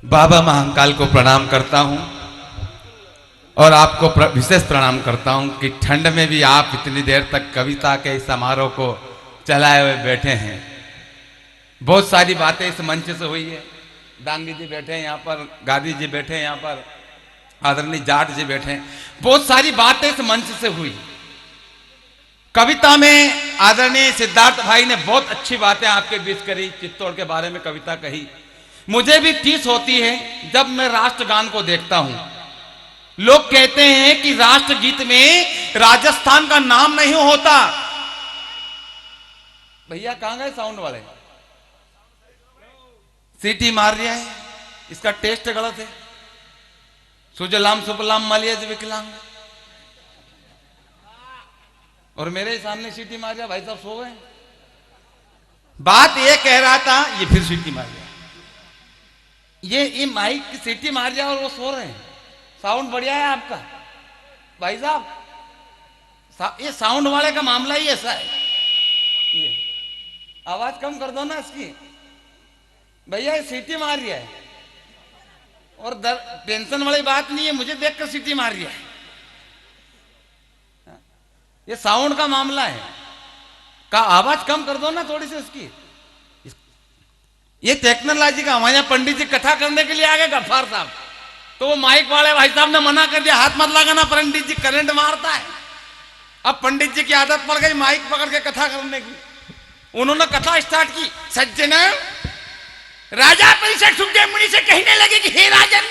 बाबा महाकाल को प्रणाम करता हूं और आपको विशेष प्रणाम करता हूं कि ठंड में भी आप इतनी देर तक कविता के इस समारोह को चलाए हुए बैठे हैं। बहुत सारी बातें इस मंच से हुई है। डांगी जी बैठे हैं यहाँ पर, गादी जी बैठे हैं यहाँ पर, आदरणीय जाट जी बैठे हैं। बहुत सारी बातें इस मंच से हुई। कविता में आदरणीय सिद्धार्थ भाई ने बहुत अच्छी बातें आपके बीच करी, चित्तौड़ के बारे में कविता कही। मुझे भी टीस होती है जब मैं राष्ट्रगान को देखता हूं। लोग कहते हैं कि राष्ट्रगीत में राजस्थान का नाम नहीं होता। भैया कहां गए साउंड वाले? सीटी मार रहा है, इसका टेस्ट गलत है। सुजलाम सुफलाम मलयज विकलांग, और मेरे सामने सीटी मार रहा। भाई साहब सो गए। बात ये कह रहा था, ये फिर सीटी मार रहा। ये माइक की सीटी मार रहा और वो सो रहे हैं। साउंड बढ़िया है आपका भाई साहब। ये साउंड वाले का मामला ही ऐसा है। ये आवाज कम कर दो ना इसकी। भैया ये सीटी मार रहा है और टेंशन वाली बात नहीं है, मुझे देखकर सीटी मार रहा है। ये साउंड का मामला है। का आवाज कम कर दो ना थोड़ी सी उसकी। ये टेक्नोलॉजी का। हमारे यहाँ पंडित जी कथा करने के लिए आ गए गफ्फार साहब, तो वो माइक वाले भाई साहब ने मना कर दिया, हाथ मत लगाना, पंडित जी करंट मारता है। अब पंडित जी की आदत पड़ गई माइक पकड़ के कथा करने की। उन्होंने कथा स्टार्ट की। सज्जन राजा परिषद सुखदेव मुनि से कहने लगे कि हे राजन,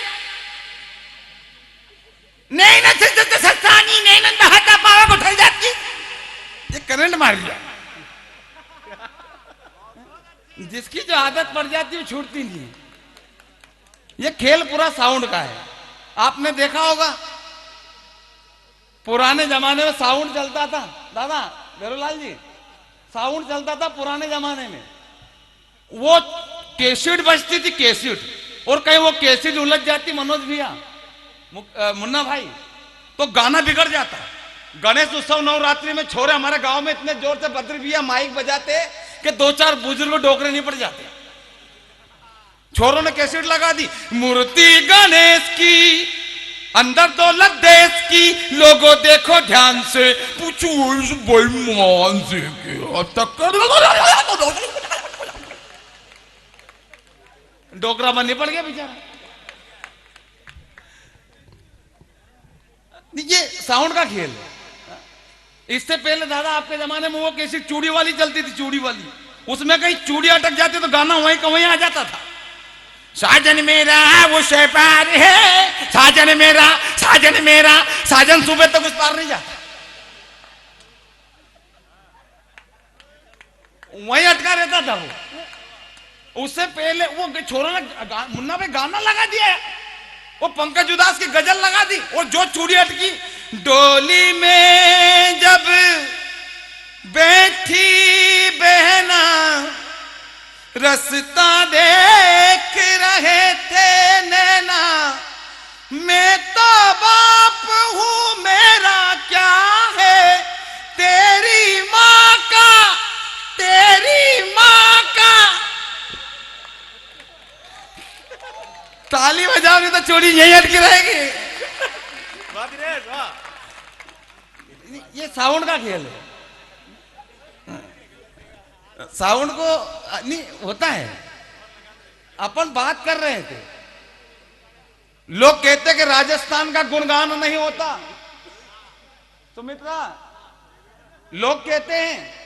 नैन सस्तानी नैन बहाता पावा उठल जाती। ये करंट मार दिया। जिसकी जो आदत पड़ जाती है वो छूटती नहीं है। ये खेल पूरा साउंड का है। आपने देखा होगा पुराने जमाने में साउंड चलता था। दादा भेरोलाल जी, साउंड चलता था पुराने जमाने में। वो कैसेट बजती थी, कैसेट, और कहीं वो कैसेट उलझ जाती मनोज भैया, मुन्ना भाई, तो गाना बिगड़ जाता। गणेश उत्सव नवरात्रि में छोरे हमारे गांव में इतने जोर से बद्री भैया माइक बजाते कि 2-4 बुजुर्ग डोकरे नहीं पड़ जाते। छोरों ने कैसेट लगा दी, मूर्ति गणेश की अंदर दौलत देश की, लोगों देखो ध्यान से, पूछो इस बेईमान से क्या टक्कर। डोकरा बनने पड़ गया बेचारा। ये साउंड का खेल है। इससे पहले दादा आपके जमाने में वो कैसी चूड़ी वाली चलती थी, चूड़ी वाली, उसमें कहीं चूड़ी अटक जाती तो गाना वहीं का वहीं आ जाता था। साजन मेरा वो शेपार है, साजन मेरा, साजन मेरा, साजन सुबह तक उस पार नहीं जाता, वहीं अटका रहता था वो। उससे पहले वो छोरों ने मुन्ना पे गाना लगा दिया, वो पंकज उदास की गजल लगा दी, और जो चूड़ी अटकी, डोली में जब बैठी बहना रास्ता देख रहे थे नैना, मैं तो बाप हूं मेरा क्या है, तेरी माँ का, तेरी माँ का। ताली बजाओगे तो चोरी यही अटकी रहेगी। ये साउंड का खेल है। साउंड को नहीं होता है। अपन बात कर रहे थे, लोग कहते कि राजस्थान का गुणगान नहीं होता। सुमित्रा, लोग कहते हैं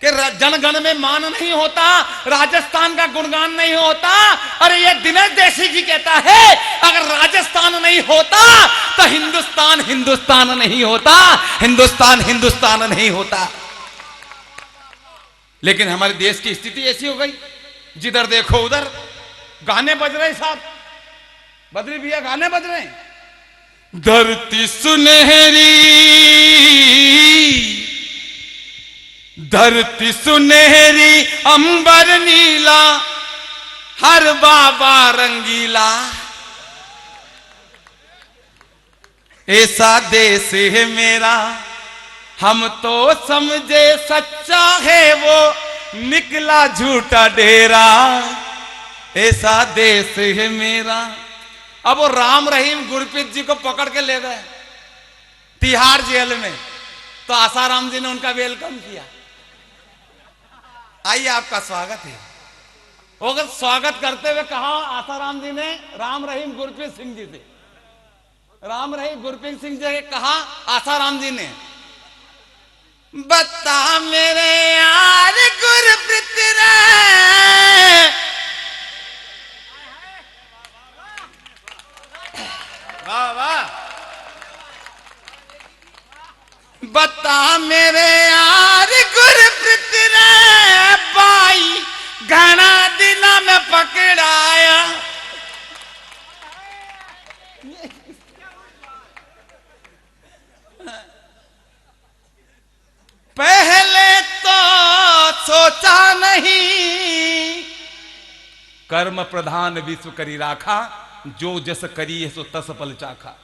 कि जनगण में मान नहीं होता, राजस्थान का गुणगान नहीं होता। अरे ये दिनेश देशी जी कहता है अगर राजस्थान नहीं होता तो हिंदुस्तान हिंदुस्तान नहीं होता, हिंदुस्तान हिंदुस्तान नहीं होता। लेकिन हमारे देश की स्थिति ऐसी हो गई, जिधर देखो उधर गाने बज रहे साहब। बद्री भैया गाने बज रहे हैं। धरती सुनहरी, धरती सुनहरी, अंबर नीला, हर बाबा रंगीला, ऐसा देश है मेरा, हम तो समझे सच्चा है वो, निकला झूठा डेरा। ऐसा देश है मेरा। अब वो राम रहीम गुरप्रीत जी को पकड़ के ले गए तिहाड़ जेल में, तो आसाराम जी ने उनका वेलकम किया। आइए आपका स्वागत है। वो स्वागत करते हुए कहा आसाराम जी ने राम रहीम गुरप्रीत सिंह जी से, राम रहीम गुरप्रीत सिंह जी से कहा आसाराम जी ने, बता मेरे यार गुरप्रीत रे, वाह वाह, बता मेरे यार गुरप्रीत रे, बाई घना दिना में पकड़ाया। पहले तो सोचा नहीं, कर्म प्रधान विश्व करी राखा, जो जस करी है सो तस फल चाखा।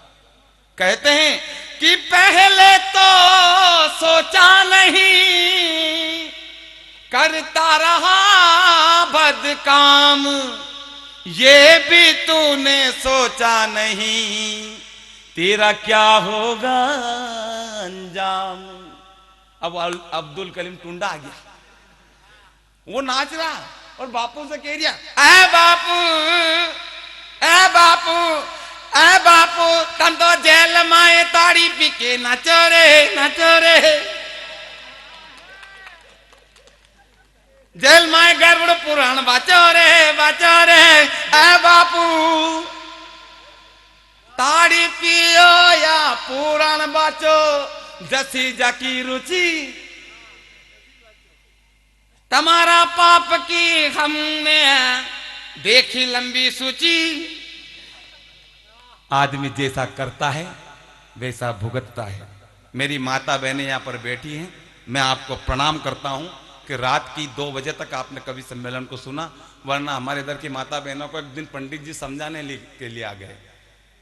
कहते हैं कि पहले तो सोचा नहीं, करता रहा बद काम, ये भी तूने सोचा नहीं, तेरा क्या होगा अंजाम। अब अब्दुल कलीम टुंडा आ गया, वो नाच रहा और बापू से कह दिया, ऐ बापू, ऐ बापू, ऐ बापू, तम तो जेल माए ताड़ी पी के नाचो रे, नाचो रे। जेल माए गरुड़ पुराण बाचो रे, बाचो रे। ऐ बापू ताड़ी पियो या पुराण बाचो, जसी जाकी रुचि, तुम्हारा पाप की हमने देखी लंबी सूची। आदमी जैसा करता है वैसा भुगतता है। मेरी माता बहनें यहाँ पर बैठी हैं, मैं आपको प्रणाम करता हूँ कि रात की 2 बजे तक आपने कभी सम्मेलन को सुना, वरना हमारे इधर की माता बहनों को एक दिन पंडित जी समझाने के लिए आ गए।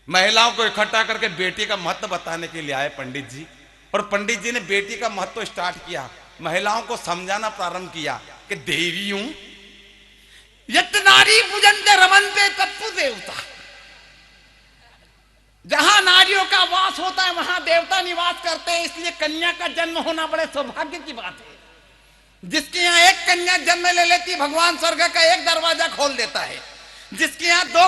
महिलाओं को इकट्ठा करके बेटी का महत्व बताने के लिए आए पंडित जी, और पंडित जी ने बेटी का महत्व स्टार्ट किया, महिलाओं को समझाना प्रारंभ किया कि देवियों यत नारी पूजन्ते रमन्ते तत्व देवता। जहां नारियों का वास होता है वहां देवता निवास करते हैं, इसलिए कन्या का जन्म होना बड़े सौभाग्य की बात है। जिसके यहाँ एक कन्या जन्म ले लेती, भगवान स्वर्ग का एक दरवाजा खोल देता है। जिसके यहाँ 2